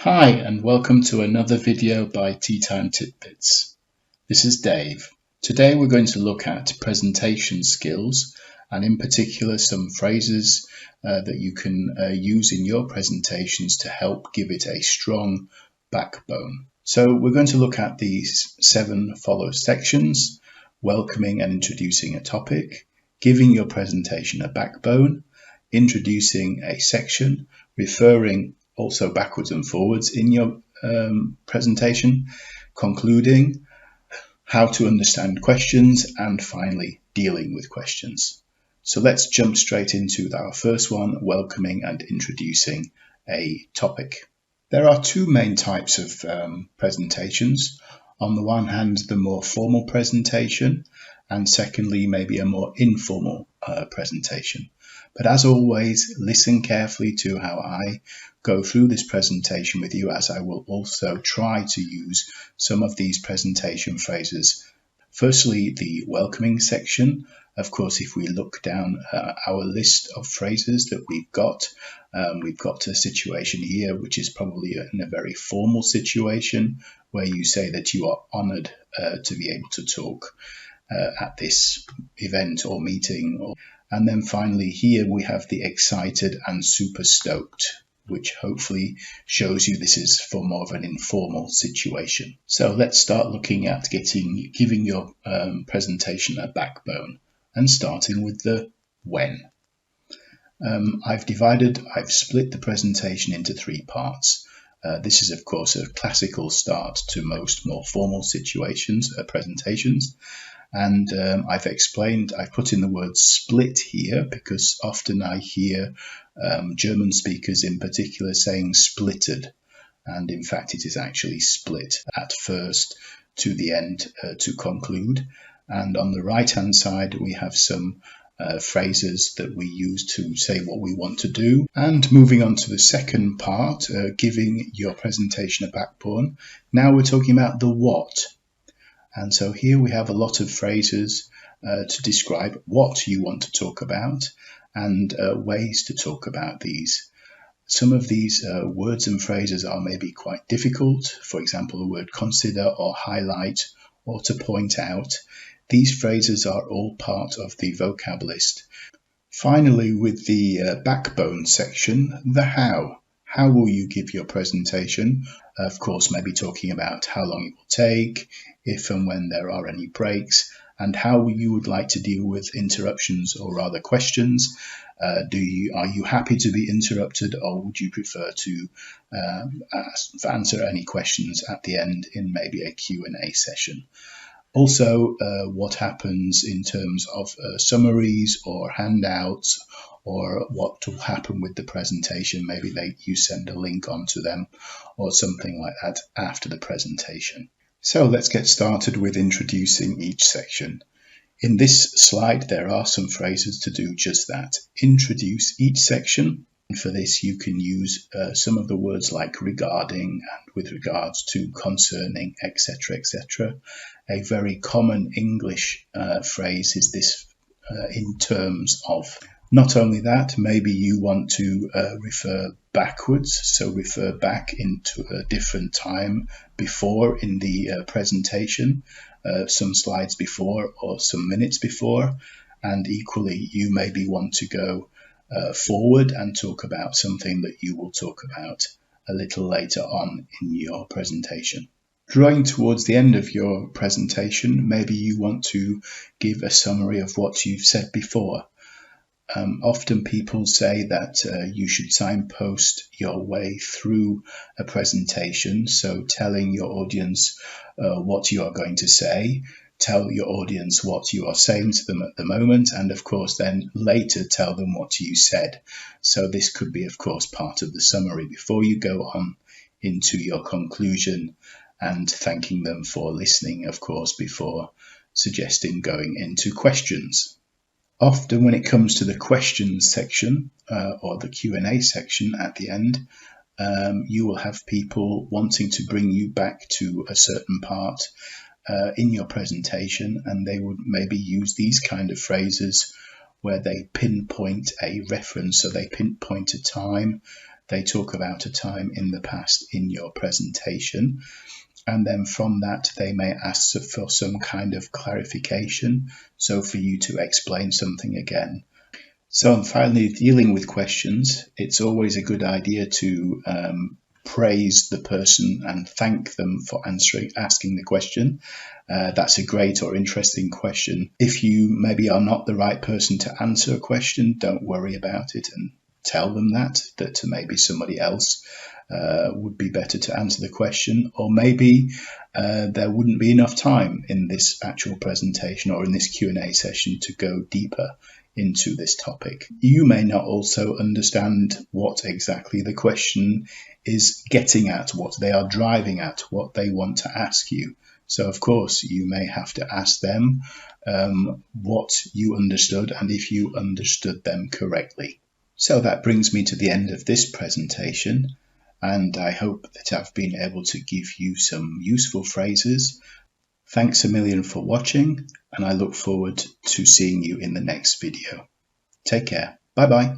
Hi and welcome to another video by Tea Time Tidbits. This is Dave. Today we're going to look at presentation skills and in particular some phrases that you can use in your presentations to help give it a strong backbone. So we're going to look at these 7 follow sections: welcoming and introducing a topic, giving your presentation a backbone, introducing a section, referring also backwards and forwards in your presentation, concluding, how to understand questions, and finally dealing with questions. So let's jump straight into our first one, welcoming and introducing a topic. There are 2 main types of presentations. On the one hand, the more formal presentation, and secondly, maybe a more informal presentation. But as always, listen carefully to how I go through this presentation with you, as I will also try to use some of these presentation phrases. Firstly, the welcoming section. Of course, if we look down our list of phrases that we've got a situation here which is probably in a very formal situation where you say that you are honoured to be able to talk at this event or meeting. And then finally here we have the excited and super stoked, which hopefully shows you this is for more of an informal situation. So let's start looking at giving your presentation a backbone, and starting with the when. I've split the presentation into 3 parts. This is of course a classical start to most more formal situations, presentations. And I've put in the word split here because often I hear German speakers in particular saying splitted, and in fact it is actually split at first to the end to conclude. And on the right hand side we have some phrases that we use to say what we want to do. And moving on to the second part, giving your presentation a backbone. Now we're talking about the what. And so here we have a lot of phrases to describe what you want to talk about and ways to talk about these. Some of these words and phrases are maybe quite difficult. For example, the word consider or highlight or to point out. These phrases are all part of the vocab list. Finally, with the backbone section, the how. How will you give your presentation? Of course, maybe talking about how long it will take, if and when there are any breaks, and how you would like to deal with interruptions, or rather questions. Are you happy to be interrupted, or would you prefer to answer any questions at the end in maybe a Q&A session? Also, what happens in terms of summaries or handouts, or what will happen with the presentation. Maybe you send a link onto them or something like that after the presentation. So let's get started with introducing each section. In this slide there are some phrases to do just that. Introduce each section. And for this you can use some of the words like regarding and with regards to, concerning, etc., etc. A very common English phrase is this in terms of. Not only that, maybe you want to refer backwards, so refer back into a different time before in the presentation, some slides before or some minutes before, and equally you maybe want to go forward and talk about something that you will talk about a little later on in your presentation. Drawing towards the end of your presentation, maybe you want to give a summary of what you've said before. Often people say that you should signpost your way through a presentation, so telling your audience what you are going to say, tell your audience what you are saying to them at the moment, and of course then later tell them what you said. So this could be of course part of the summary before you go on into your conclusion, and thanking them for listening, of course, before suggesting going into questions. Often when it comes to the questions section or the Q&A section at the end, you will have people wanting to bring you back to a certain part in your presentation, and they would maybe use these kind of phrases where they pinpoint a reference, so they pinpoint a time, they talk about a time in the past in your presentation, and then from that they may ask for some kind of clarification, so for you to explain something again. So, and finally, dealing with questions, it's always a good idea to praise the person and thank them for asking the question. That's a great or interesting question. If you maybe are not the right person to answer a question, don't worry about it and tell them that maybe somebody else would be better to answer the question, or maybe there wouldn't be enough time in this actual presentation or in this Q&A session to go deeper into this topic. You may not also understand what exactly the question is getting at, what they are driving at, what they want to ask you. So of course you may have to ask them what you understood and if you understood them correctly. So that brings me to the end of this presentation, and I hope that I've been able to give you some useful phrases. Thanks a million for watching, and I look forward to seeing you in the next video. Take care. Bye bye.